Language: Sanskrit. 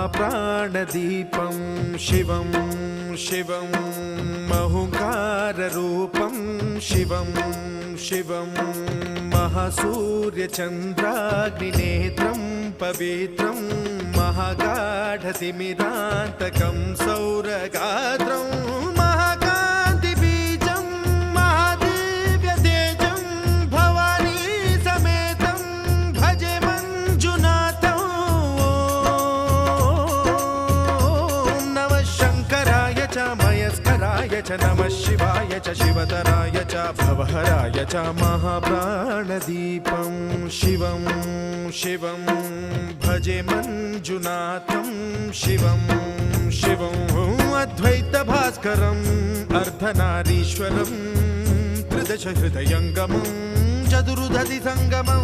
महाप्राणदीपं शिवं शिवं महुङ्काररूपं शिवं शिवं महासूर्यचन्द्राग्निनेत्रं पवित्रं महागाढतिमिरान्तकं सौरगात्रं महाकान्तिबीजं महादिव्यतेजं भवानी समेतं भजे मञ्जुनाथं। ॐ नमः शङ्कराय च मयस्कराय च नमः शिवाय च शिवतराय च भवहराय च महाप्राणदीपं शिवं शिवं भजे मञ्जुनाथं शिवं शिवं अद्वैतभास्करम् अर्धनारीश्वरं त्रिदश हृदयङ्गमं चतुर्दधि सङ्गमं